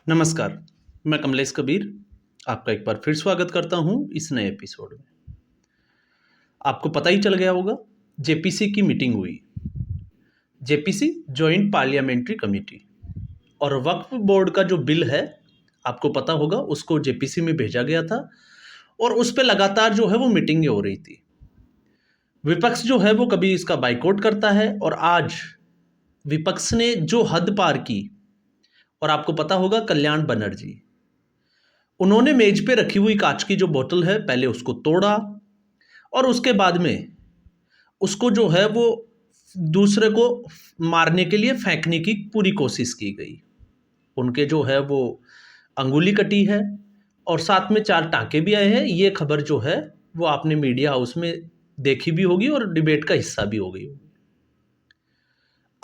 नमस्कार, मैं कमलेश कबीर आपका एक बार फिर स्वागत करता हूं इस नए एपिसोड में। आपको पता ही चल गया होगा, जेपीसी की मीटिंग हुई। जेपीसी जॉइंट पार्लियामेंट्री कमेटी और वक्फ बोर्ड का जो बिल है, आपको पता होगा उसको जेपीसी में भेजा गया था और उस पे लगातार जो है वो मीटिंगें हो रही थी। विपक्ष जो है वो कभी इसका बाइकआउट करता है और आज विपक्ष ने जो हद पार की, और आपको पता होगा कल्याण बनर्जी, उन्होंने मेज पे रखी हुई कांच की जो बोतल है पहले उसको तोड़ा और उसके बाद में उसको जो है वो दूसरे को मारने के लिए फेंकने की पूरी कोशिश की गई। उनके जो है वो अंगुली कटी है और साथ में 4 टाँके भी आए हैं। ये खबर जो है वो आपने मीडिया हाउस में देखी भी होगी और डिबेट का हिस्सा भी हो गई होगी।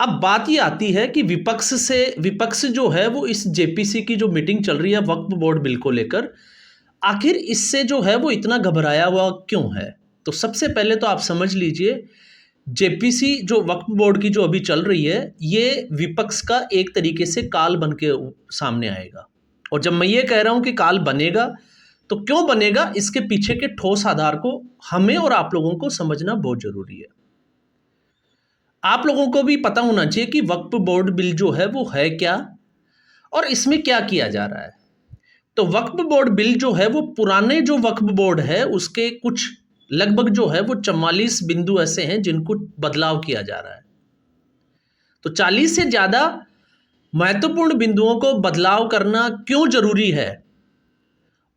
अब बात ये आती है कि विपक्ष जो है वो इस जेपीसी की जो मीटिंग चल रही है वक्फ बोर्ड बिल को लेकर, आखिर इससे जो है वो इतना घबराया हुआ क्यों है। तो सबसे पहले तो आप समझ लीजिए, जेपीसी जो वक्फ बोर्ड की जो अभी चल रही है, ये विपक्ष का एक तरीके से काल बन के सामने आएगा। और जब मैं ये कह रहा हूं कि काल बनेगा, तो क्यों बनेगा, इसके पीछे के ठोस आधार को हमें और आप लोगों को समझना बहुत जरूरी है। आप लोगों को भी पता होना चाहिए कि वक्फ बोर्ड बिल जो है वो है क्या और इसमें क्या किया जा रहा है। तो वक्फ बोर्ड बिल जो है वो पुराने जो वक्फ बोर्ड है उसके कुछ लगभग जो है वो 44 बिंदु ऐसे हैं जिनको बदलाव किया जा रहा है। तो 40 से ज्यादा महत्वपूर्ण बिंदुओं को बदलाव करना क्यों जरूरी है।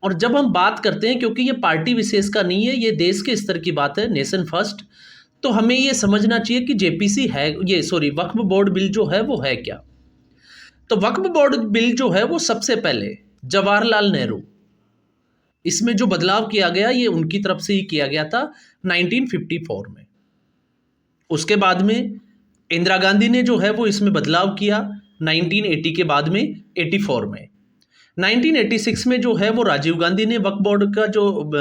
और जब हम बात करते हैं, क्योंकि ये पार्टी विशेष का नहीं है, ये देश के स्तर की बात है, नेशन फर्स्ट, तो हमें ये समझना चाहिए कि जेपीसी है, वक्फ बोर्ड बिल जो है वो है क्या। तो वक्फ बोर्ड बिल जो है वो सबसे पहले जवाहरलाल नेहरू, इसमें जो बदलाव किया गया ये उनकी तरफ से ही किया गया था 1954 में। उसके बाद में इंदिरा गांधी ने जो है वो इसमें बदलाव किया 1980 के बाद में 84 में। 1986 में जो है वो राजीव गांधी ने वक्फ बोर्ड का जो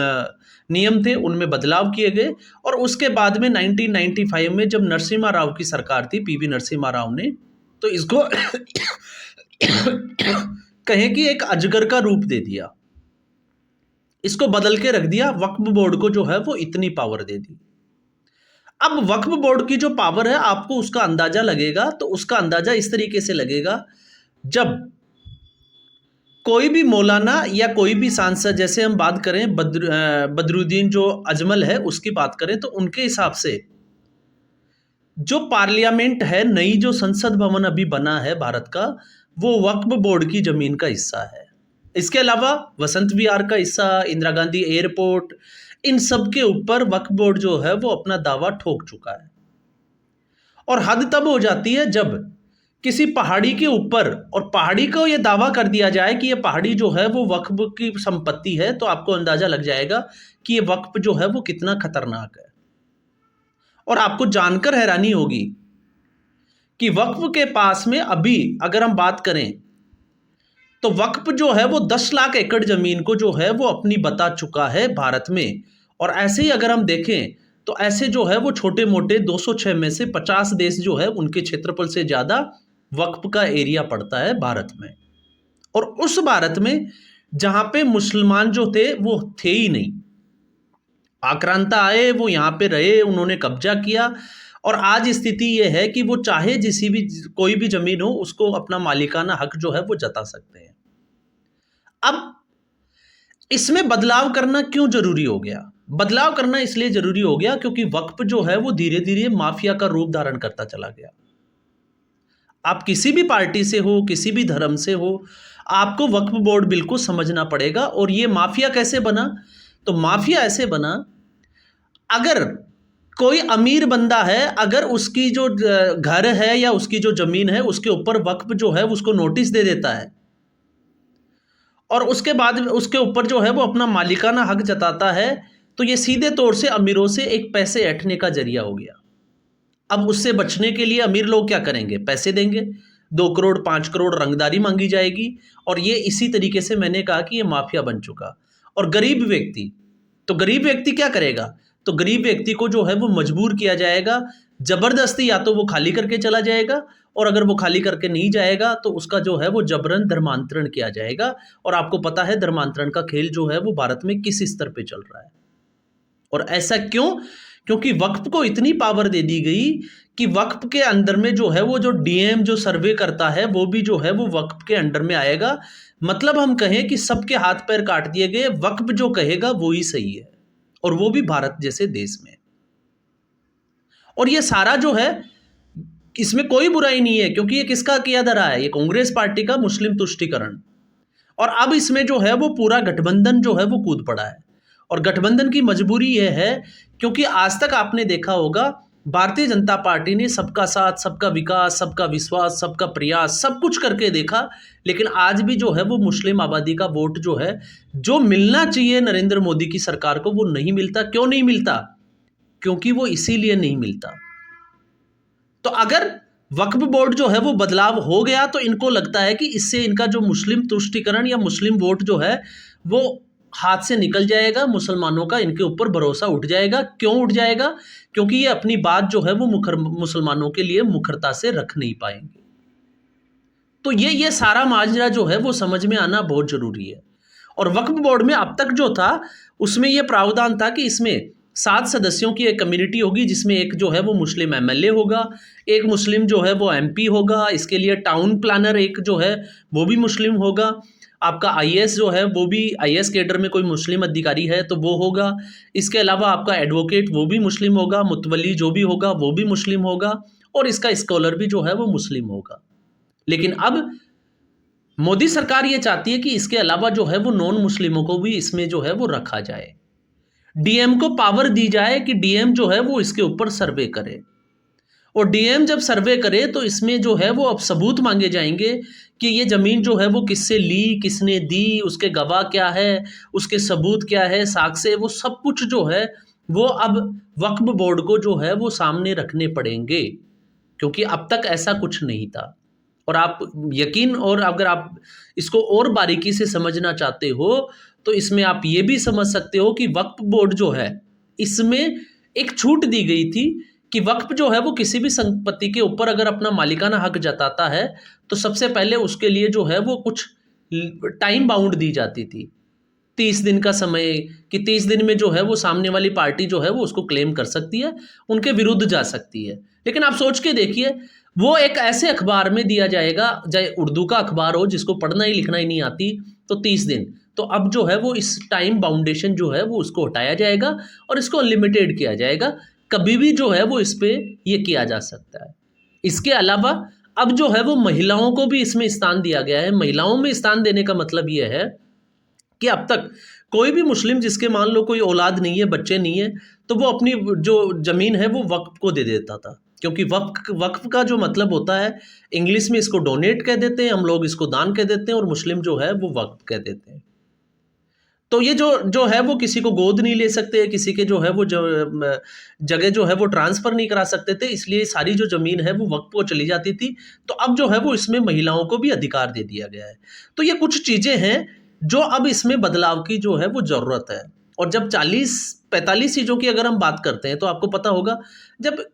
नियम थे उनमें बदलाव किए गए। और उसके बाद में 1995 में जब नरसिम्हा राव की सरकार थी, पीवी नरसिम्हा राव ने, तो इसको कहें कि एक अजगर का रूप दे दिया, इसको बदल के रख दिया। वक्फ बोर्ड को जो है वो इतनी पावर दे दी। अब वक्फ बोर्ड की जो पावर है आपको उसका अंदाजा लगेगा, तो उसका अंदाजा इस तरीके से लगेगा, जब कोई भी मौलाना या कोई भी सांसद, जैसे हम बात करें बदरुद्दीन जो अजमल है उसकी बात करें, तो उनके हिसाब से जो पार्लियामेंट है, नई जो संसद भवन अभी बना है भारत का, वो वक्फ बोर्ड की जमीन का हिस्सा है। इसके अलावा वसंत विहार का हिस्सा, इंदिरा गांधी एयरपोर्ट, इन सब के ऊपर वक्फ बोर्ड जो है वो अपना दावा ठोक चुका है। और हद तब हो जाती है जब किसी पहाड़ी के ऊपर, और पहाड़ी को ये दावा कर दिया जाए कि ये पहाड़ी जो है वो वक्फ की संपत्ति है, तो आपको अंदाजा लग जाएगा कि ये वक्फ जो है वो कितना खतरनाक है। और आपको जानकर हैरानी होगी कि वक्फ के पास में अभी अगर हम बात करें तो वक्फ जो है वो 10 लाख एकड़ जमीन को जो है वो अपनी बता चुका है भारत में। और ऐसे ही अगर हम देखें तो ऐसे जो है वो छोटे मोटे 206 में से 50 देश जो है उनके क्षेत्रफल से ज़्यादा वक्फ का एरिया पड़ता है भारत में। और उस भारत में जहाँ पे मुसलमान जो थे वो थे ही नहीं, आक्रांता आए, वो यहाँ पे रहे, उन्होंने कब्जा किया। और आज स्थिति ये है कि वो चाहे कोई भी जमीन हो उसको अपना मालिकाना हक जो है वो जता सकते हैं। अब इसमें बदलाव करना क्यों जरूरी हो गया? बदलाव करना इसलिए जरूरी हो गया क्योंकि वक्फ जो है वो धीरे धीरे माफिया का रूप धारण करता चला गया। आप किसी भी पार्टी से हो, किसी भी धर्म से हो, आपको वक्फ बोर्ड बिल को समझना पड़ेगा। और ये माफिया कैसे बना? तो माफिया ऐसे बना, अगर कोई अमीर बंदा है, अगर उसकी जो घर है या उसकी जो जमीन है उसके ऊपर वक्फ जो है उसको नोटिस दे देता है और उसके बाद उसके ऊपर जो है वो अपना मालिकाना हक जताता है, तो ये सीधे तौर से अमीरों से एक पैसे ऐंठने का जरिया हो गया। अब उससे बचने के लिए अमीर लोग क्या करेंगे? पैसे देंगे, 2 करोड़ 5 करोड़ रंगदारी मांगी जाएगी। और ये इसी तरीके से मैंने कहा कि ये माफिया बन चुका। और गरीब व्यक्ति क्या करेगा? तो गरीब व्यक्ति को जो है वो मजबूर किया जाएगा जबरदस्ती या तो वो खाली करके चला जाएगा, और अगर वो खाली करके नहीं जाएगा तो उसका जो है वो जबरन धर्मांतरण किया जाएगा। और आपको पता है धर्मांतरण का खेल जो है वो भारत में किस स्तर पे चल रहा है। और ऐसा क्यों? क्योंकि वक्फ को इतनी पावर दे दी गई कि वक्फ के अंदर में जो है वो जो डीएम जो सर्वे करता है वो भी जो है वो वक्फ के अंडर में आएगा। मतलब हम कहें कि सबके हाथ पैर काट दिए गए, वक्फ जो कहेगा वो ही सही है, और वो भी भारत जैसे देश में। और ये सारा जो है इसमें कोई बुराई नहीं है, क्योंकि ये किसका किया जा रहा है? ये कांग्रेस पार्टी का मुस्लिम तुष्टीकरण। और अब इसमें जो है वो पूरा गठबंधन जो है वो कूद पड़ा है। और गठबंधन की मजबूरी ये है क्योंकि आज तक आपने देखा होगा भारतीय जनता पार्टी ने सबका साथ, सबका विकास, सबका विश्वास, सबका प्रयास सब कुछ करके देखा, लेकिन आज भी जो है वो मुस्लिम आबादी का वोट जो है, जो मिलना चाहिए नरेंद्र मोदी की सरकार को, वो नहीं मिलता। क्यों नहीं मिलता? क्योंकि वो इसीलिए नहीं मिलता। तो अगर वक्फ बोर्ड जो है वो बदलाव हो गया तो इनको लगता है कि इससे इनका जो मुस्लिम तुष्टीकरण या मुस्लिम वोट जो है वो हाथ से निकल जाएगा, मुसलमानों का इनके ऊपर भरोसा उठ जाएगा। क्यों उठ जाएगा? क्योंकि ये अपनी बात जो है वो मुसलमानों के लिए मुखरता से रख नहीं पाएंगे। तो ये सारा माजरा जो है वो समझ में आना बहुत जरूरी है। और वक्फ बोर्ड में अब तक जो था उसमें ये प्रावधान था कि इसमें 7 सदस्यों की एक कम्युनिटी होगी, जिसमें एक जो है वो मुस्लिम एमएलए होगा, एक मुस्लिम जो है वो एमपी होगा, इसके लिए टाउन प्लानर एक जो है वो भी मुस्लिम होगा, आपका आईएएस जो है वो भी आईएएस कैडर में कोई मुस्लिम अधिकारी है तो वो होगा, इसके अलावा आपका एडवोकेट वो भी मुस्लिम होगा, मुतवली जो भी होगा वो भी मुस्लिम होगा, और इसका स्कॉलर भी जो है वो मुस्लिम होगा। लेकिन अब मोदी सरकार ये चाहती है कि इसके अलावा जो है वो नॉन मुस्लिमों को भी इसमें जो है वो रखा जाए, डीएम को पावर दी जाए कि डीएम जो है वो इसके ऊपर सर्वे करे। और डीएम जब सर्वे करे तो इसमें जो है वो अब सबूत मांगे जाएंगे कि ये ज़मीन जो है वो किससे ली, किसने दी, उसके गवाह क्या है, उसके सबूत क्या है, साक्ष्य, वो सब कुछ जो है वो अब वक्फ बोर्ड को जो है वो सामने रखने पड़ेंगे, क्योंकि अब तक ऐसा कुछ नहीं था। और आप यकीन, और अगर आप इसको और बारीकी से समझना चाहते हो तो इसमें आप ये भी समझ सकते हो कि वक्फ बोर्ड जो है इसमें एक छूट दी गई थी कि वक्फ जो है वो किसी भी संपत्ति के ऊपर अगर अपना मालिकाना हक जताता है तो सबसे पहले उसके लिए जो है वो कुछ टाइम बाउंड दी जाती थी, 30 दिन का समय, कि 30 दिन में जो है वो सामने वाली पार्टी जो है वो उसको क्लेम कर सकती है, उनके विरुद्ध जा सकती है। लेकिन आप सोच के देखिए, वो एक ऐसे अखबार में दिया जाएगा, चाहे उर्दू का अखबार हो जिसको पढ़ना ही लिखना ही नहीं आती, तो 30 दिन। तो अब जो है वो इस टाइम बाउंडेशन जो है वो उसको हटाया जाएगा और इसको अनलिमिटेड किया जाएगा, कभी भी जो है वो इस पर ये किया जा सकता है। इसके अलावा अब जो है वो महिलाओं को भी इसमें स्थान दिया गया है। महिलाओं में स्थान देने का मतलब ये है कि अब तक कोई भी मुस्लिम जिसके मान लो कोई औलाद नहीं है, बच्चे नहीं है, तो वो अपनी जो ज़मीन है वो वक्फ को दे देता था, क्योंकि वक्फ का जो मतलब होता है, इंग्लिश में इसको डोनेट कह देते हैं, हम लोग इसको दान कह देते हैं, और मुस्लिम जो है वो वक्फ कह देते हैं। तो ये जो है वो किसी को गोद नहीं ले सकते, किसी के जो है वो जगह जो है वो ट्रांसफ़र नहीं करा सकते थे, इसलिए सारी जो ज़मीन है वो वक्फ को चली जाती थी। तो अब जो है वो इसमें महिलाओं को भी अधिकार दे दिया गया है। तो ये कुछ चीज़ें हैं जो अब इसमें बदलाव की जो है वो ज़रूरत है। और जब 40-45 चीज़ों की अगर हम बात करते हैं तो आपको पता होगा, जब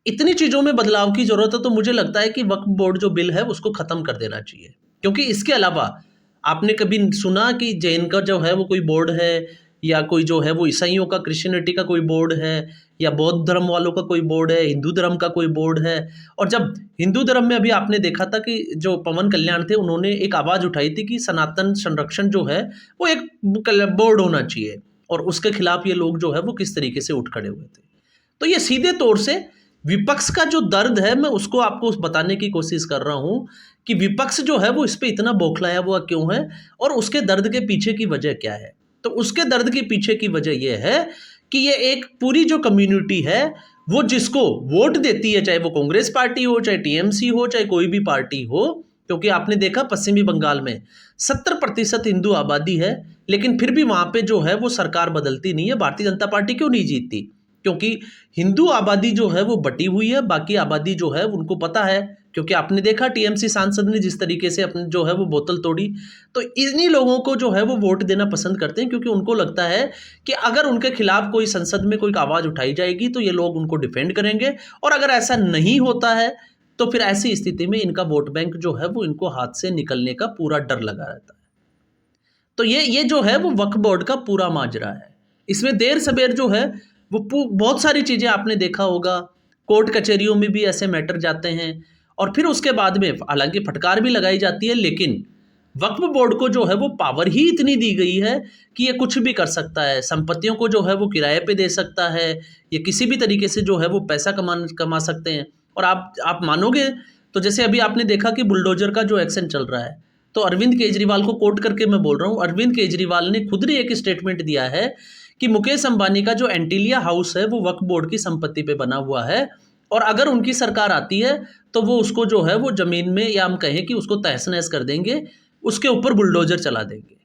इतनी चीज़ों में बदलाव की ज़रूरत है तो मुझे लगता है कि वक्फ बोर्ड जो बिल है उसको ख़त्म कर देना चाहिए। क्योंकि इसके अलावा आपने कभी सुना कि जैन का जो है वो कोई बोर्ड है, या कोई जो है वो ईसाइयों का, क्रिश्चियनिटी का कोई बोर्ड है, या बौद्ध धर्म वालों का कोई बोर्ड है, हिंदू धर्म का कोई बोर्ड है? और जब हिंदू धर्म में अभी आपने देखा था कि जो पवन कल्याण थे उन्होंने एक आवाज़ उठाई थी कि सनातन संरक्षण जो है वो एक बोर्ड होना चाहिए, और उसके खिलाफ ये लोग जो है वो किस तरीके से उठ खड़े हुए थे। तो ये सीधे तौर से विपक्ष का जो दर्द है, मैं उसको आपको बताने की कोशिश कर रहा हूँ कि विपक्ष जो है वो इस पे इतना बौखलाया हुआ क्यों है, और उसके दर्द के पीछे की वजह क्या है। तो उसके दर्द के पीछे की वजह यह है कि ये एक पूरी जो कम्युनिटी है वो जिसको वोट देती है, चाहे वो कांग्रेस पार्टी हो, चाहे टीएमसी हो, चाहे कोई भी पार्टी हो, क्योंकि आपने देखा पश्चिमी बंगाल में 70% हिंदू आबादी है, लेकिन फिर भी वहाँ पे जो है वो सरकार बदलती नहीं है। भारतीय जनता पार्टी क्यों नहीं जीतती? क्योंकि हिंदू आबादी जो है वो बटी हुई है, बाकी आबादी जो है उनको पता है क्योंकि आपने देखा टीएमसी सांसद ने जिस तरीके से अपने जो है वो बोतल तोड़ी, तो इन्हीं लोगों को जो है वो वोट देना पसंद करते हैं, क्योंकि उनको लगता है कि अगर उनके खिलाफ कोई संसद में कोई आवाज़ उठाई जाएगी तो ये लोग उनको डिफेंड करेंगे, और अगर ऐसा नहीं होता है तो फिर ऐसी स्थिति में इनका वोट बैंक जो है वो इनको हाथ से निकलने का पूरा डर लगा रहता है। तो ये जो है वो वक्फ बोर्ड का पूरा माजरा है। इसमें देर सबेर जो है वो बहुत सारी चीज़ें आपने देखा होगा, कोर्ट कचहरियों में भी ऐसे मैटर जाते हैं, और फिर उसके बाद में हालांकि फटकार भी लगाई जाती है, लेकिन वक्फ बोर्ड को जो है वो पावर ही इतनी दी गई है कि ये कुछ भी कर सकता है। संपत्तियों को जो है वो किराए पे दे सकता है, ये किसी भी तरीके से जो है वो पैसा कमा सकते हैं। और आप मानोगे तो जैसे अभी आपने देखा कि बुलडोजर का जो एक्शन चल रहा है, तो अरविंद केजरीवाल को कोट करके मैं बोल रहा हूँ, अरविंद केजरीवाल ने खुद ने एक स्टेटमेंट दिया है कि मुकेश अंबानी का जो एंटीलिया हाउस है वो वक्फ बोर्ड की संपत्ति पे बना हुआ है, और अगर उनकी सरकार आती है तो वो उसको जो है वो ज़मीन में, या हम कहें कि उसको तहस नहस कर देंगे, उसके ऊपर बुलडोजर चला देंगे।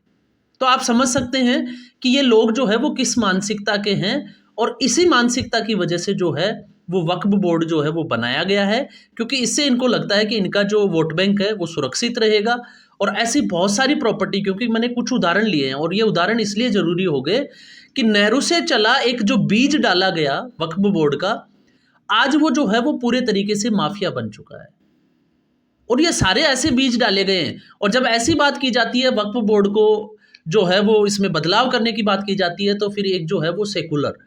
तो आप समझ सकते हैं कि ये लोग जो है वो किस मानसिकता के हैं, और इसी मानसिकता की वजह से जो है वो वक्फ बोर्ड जो है वो बनाया गया है, क्योंकि इससे इनको लगता है कि इनका जो वोट बैंक है वो सुरक्षित रहेगा। और ऐसी बहुत सारी प्रॉपर्टी, क्योंकि मैंने कुछ उदाहरण लिए हैं, और ये उदाहरण इसलिए ज़रूरी हो गए कि नेहरू से चला एक जो बीज डाला गया वक्फ बोर्ड का, आज वो जो है वो पूरे तरीके से माफिया बन चुका है। और ये सारे ऐसे बीज डाले गए हैं, और जब ऐसी बात की जाती है वक्फ बोर्ड को जो है वो इसमें बदलाव करने की बात की जाती है, तो फिर एक जो है वो सेकुलर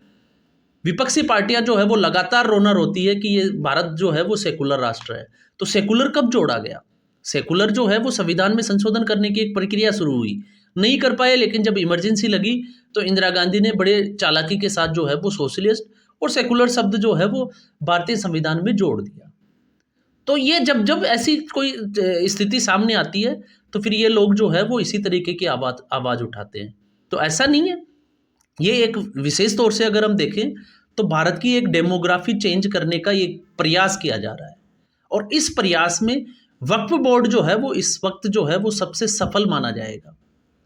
विपक्षी पार्टियां जो है वो लगातार रोना रोती है कि ये भारत जो है वो सेकुलर राष्ट्र है। तो सेकुलर कब जोड़ा गया? सेकुलर जो है वो संविधान में संशोधन करने की एक प्रक्रिया शुरू हुई, नहीं कर पाए, लेकिन जब इमरजेंसी लगी तो इंदिरा गांधी ने बड़े चालाकी के साथ जो है वो सोशलिस्ट और सेकुलर शब्द जो है वो भारतीय संविधान में जोड़ दिया। तो ये जब जब ऐसी कोई स्थिति सामने आती है तो फिर ये लोग जो है वो इसी तरीके की आवाज़ उठाते हैं। तो ऐसा नहीं है, ये एक विशेष तौर से अगर हम देखें तो भारत की एक डेमोग्राफी चेंज करने का ये प्रयास किया जा रहा है, और इस प्रयास में वक्फ बोर्ड जो है वो इस वक्त जो है वो सबसे सफल माना जाएगा।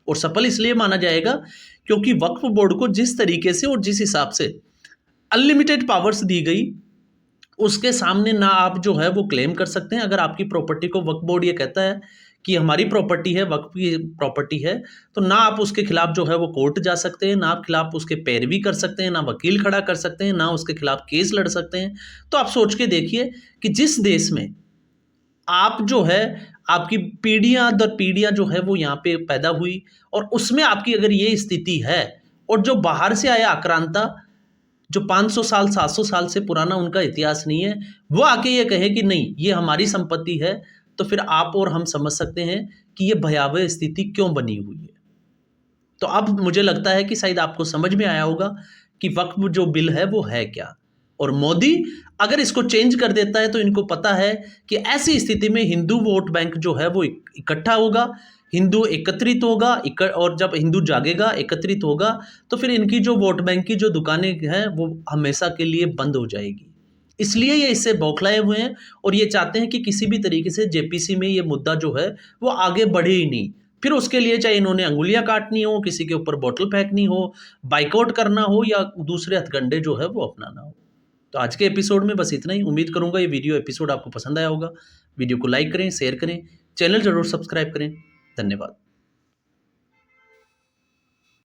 और सफल इसलिए माना जाएगा क्योंकि वक्फ बोर्ड को जिस तरीके से और जिस हिसाब से अनलिमिटेड पावर्स दी गई, उसके सामने ना आप जो है वो क्लेम कर सकते हैं। अगर आपकी प्रॉपर्टी को वक्फ बोर्ड ये कहता है कि हमारी प्रॉपर्टी है, वक्फ की प्रॉपर्टी है, तो ना आप उसके खिलाफ जो है वो कोर्ट जा सकते हैं, ना आप खिलाफ उसके पैरवी कर सकते हैं, ना वकील खड़ा कर सकते हैं, ना उसके खिलाफ केस लड़ सकते हैं। तो आप सोच के देखिए कि जिस देश में आप जो है आपकी पीढ़ियां दर पीढ़ियां जो है वो यहाँ पे पैदा हुई, और उसमें आपकी अगर ये स्थिति है, और जो बाहर से आया आक्रांता जो 500 साल 700 साल से पुराना उनका इतिहास नहीं है, वो आके ये कहे कि नहीं ये हमारी संपत्ति है, तो फिर आप और हम समझ सकते हैं कि ये भयावह स्थिति क्यों बनी हुई है। तो अब मुझे लगता है कि शायद आपको समझ में आया होगा कि वक्फ जो बिल है वो है क्या, और मोदी अगर इसको चेंज कर देता है तो इनको पता है कि ऐसी स्थिति में हिंदू वोट बैंक जो है वो इकट्ठा होगा, हिंदू एकत्रित होगा, और जब हिंदू जागेगा, एकत्रित होगा, तो फिर इनकी जो वोट बैंक की जो दुकानें हैं वो हमेशा के लिए बंद हो जाएगी। इसलिए ये इससे बौखलाए हुए हैं, और ये चाहते हैं कि किसी भी तरीके से जेपीसी में ये मुद्दा जो है वो आगे बढ़े ही नहीं। फिर उसके लिए चाहे इन्होंने अंगुलियां काटनी हो, किसी के ऊपर बोतल फेंकनी हो, बाइकआउट करना हो, या दूसरे हथकंडे जो है वो अपनाना हो। तो आज के एपिसोड में बस इतना ही। उम्मीद करूंगा ये वीडियो एपिसोड आपको पसंद आया होगा। वीडियो को लाइक करें, शेयर करें, चैनल जरूर सब्सक्राइब करें। धन्यवाद।